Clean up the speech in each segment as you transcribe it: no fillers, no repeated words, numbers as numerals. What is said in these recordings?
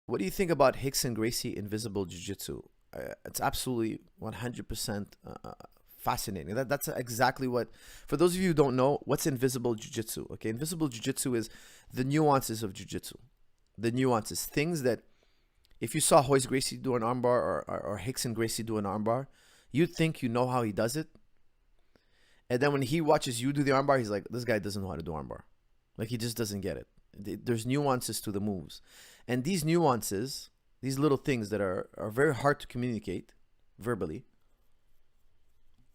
What do you think about Rickson Gracie Invisible Jiu-Jitsu? It's absolutely 100% fascinating. That's exactly what, for those of you who don't know, what's Invisible Jiu-Jitsu? Okay, Invisible Jiu-Jitsu is the nuances of Jiu-Jitsu. The nuances, things that if you saw Royce Gracie do an armbar or Rickson Gracie do an armbar, you'd think you know how he does it. And then when he watches you do the armbar, he's like, this guy doesn't know how to do armbar. Like, he just doesn't get it. There's nuances to the moves. And these nuances, these little things that are very hard to communicate verbally,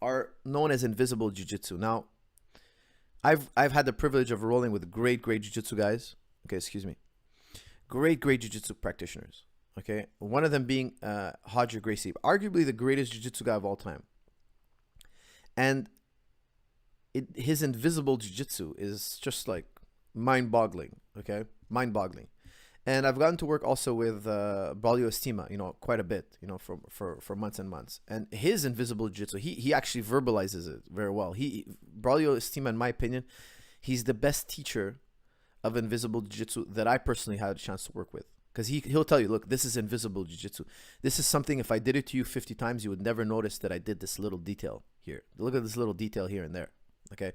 are known as invisible jiu-jitsu. Now, I've had the privilege of rolling with great jiu-jitsu guys. Okay, excuse me. Great jiu-jitsu practitioners. Okay, one of them being Roger Gracie, arguably the greatest jiu-jitsu guy of all time. And his invisible jiu-jitsu is just like mind-boggling. Okay, mind-boggling. And I've gotten to work also with Braulio Estima, quite a bit, for months and months. And his invisible jiu-jitsu, he actually verbalizes it very well. Braulio Estima, in my opinion, he's the best teacher of invisible jiu-jitsu that I personally had a chance to work with. Because he'll tell you, look, this is invisible jiu-jitsu. This is something, if I did it to you 50 times, you would never notice that I did this little detail here. Look at this little detail here and there. Okay.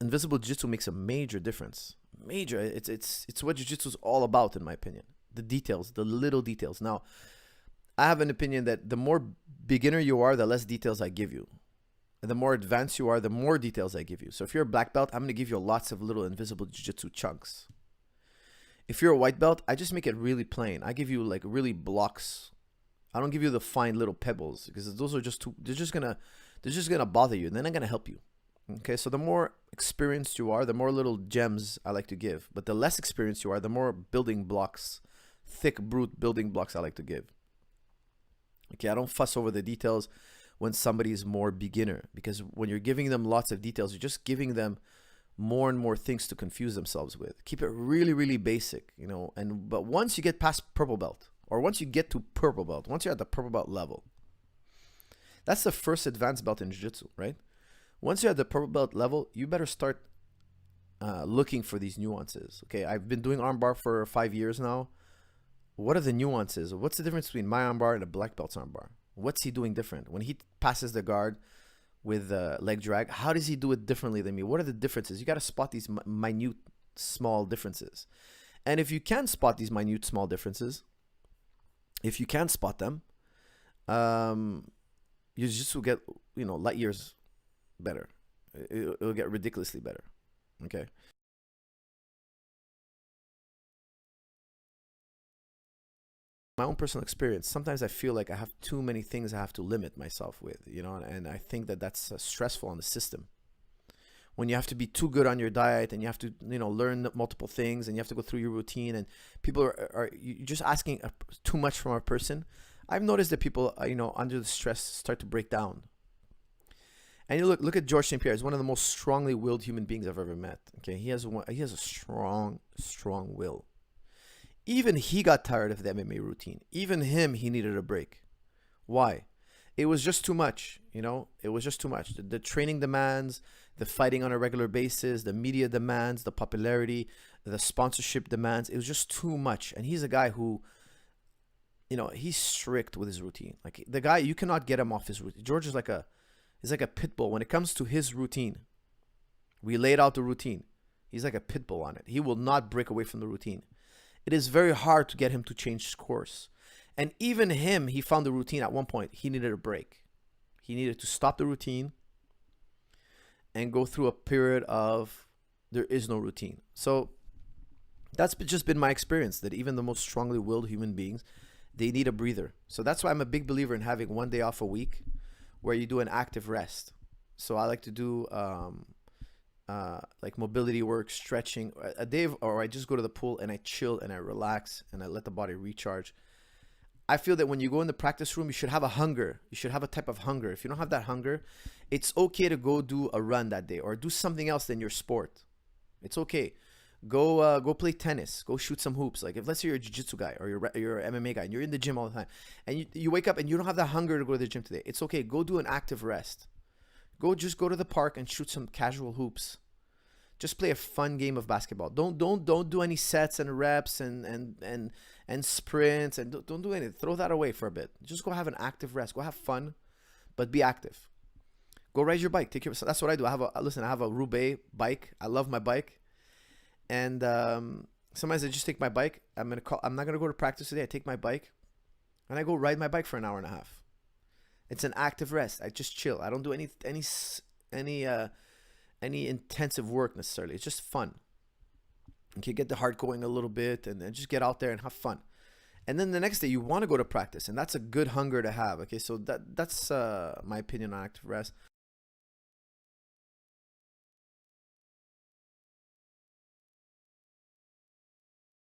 Invisible jiu-jitsu makes a major difference. Major. It's what jiu-jitsu is all about, in my opinion. The details, the little details. Now, I have an opinion that the more beginner you are, the less details I give you. And the more advanced you are, the more details I give you. So if you're a black belt, I'm going to give you lots of little invisible jiu-jitsu chunks. If you're a white belt, I just make it really plain. I give you like really blocks. I don't give you the fine little pebbles, because those are just they're just gonna bother you, and they're not gonna help you. Okay, so the more experienced you are, the more little gems I like to give. But the less experienced you are, the more building blocks, thick, brute building blocks I like to give. Okay, I don't fuss over the details when somebody is more beginner, because when you're giving them lots of details, you're just giving them more and more things to confuse themselves with. Keep it really basic, but once you get past purple belt, or once you get to purple belt, once you're at the purple belt level, that's the first advanced belt in jiu-jitsu, right? Once you're at the purple belt level, you better start looking for these nuances. Okay, I've been doing armbar for 5 years now. What are the nuances? What's the difference between my armbar and a black belt's armbar? What's he doing different? When he passes the guard with leg drag, how does he do it differently than me? What are the differences? You got to spot these minute, small differences. And if you can spot these minute, small differences, if you can spot them, you just will get, light years better. It'll get ridiculously better. Okay. My own personal experience, sometimes I feel like I have too many things I have to limit myself with, and I think that that's stressful on the system. When you have to be too good on your diet, and you have to, learn multiple things, and you have to go through your routine, and people are you're just asking too much from a person. I've noticed that people, under the stress start to break down. And you look at George St. Pierre. He's one of the most strongly willed human beings I've ever met. Okay, he has a strong will. Even he got tired of the MMA routine. Even him, he needed a break. Why? It was just too much, It was just too much. The training demands, the fighting on a regular basis, the media demands, the popularity, the sponsorship demands. It was just too much. And he's a guy who, he's strict with his routine. Like, the guy, you cannot get him off his routine. George is like a pit bull when it comes to his routine. We laid out the routine. He's like a pit bull on it. He will not break away from the routine. It is very hard to get him to change his course. And even him, he found the routine at one point. He needed a break. He needed to stop the routine and go through a period of there is no routine. So that's just been my experience, that even the most strongly willed human beings, they need a breather. So that's why I'm a big believer in having one day off a week where you do an active rest. So I like to do like mobility work, stretching, a day or I just go to the pool and I chill and I relax and I let the body recharge. I feel that when you go in the practice room, you should have a hunger. You should have a type of hunger. If you don't have that hunger, it's okay to go do a run that day or do something else than your sport. It's okay. Go play tennis. Go shoot some hoops. Like, if let's say you're a jiu-jitsu guy or you're an MMA guy and you're in the gym all the time and you wake up and you don't have that hunger to go to the gym today, it's okay. Go do an active rest. Just go to the park and shoot some casual hoops. Just play a fun game of basketball. Don't do any sets and reps and sprints, and don't do anything. Throw that away for a bit. Just go have an active rest. Go have fun, but be active. Go ride your bike. Take care of. That's what I do. I have a Roubaix bike. I love my bike, and sometimes I just take my bike. I'm not gonna go to practice today. I take my bike, and I go ride my bike for an hour and a half. It's an active rest. I just chill. I don't do any intensive work necessarily. It's just fun. Okay, get the heart going a little bit, and then just get out there and have fun. And then the next day you want to go to practice, and that's a good hunger to have. Okay, so that's my opinion on active rest.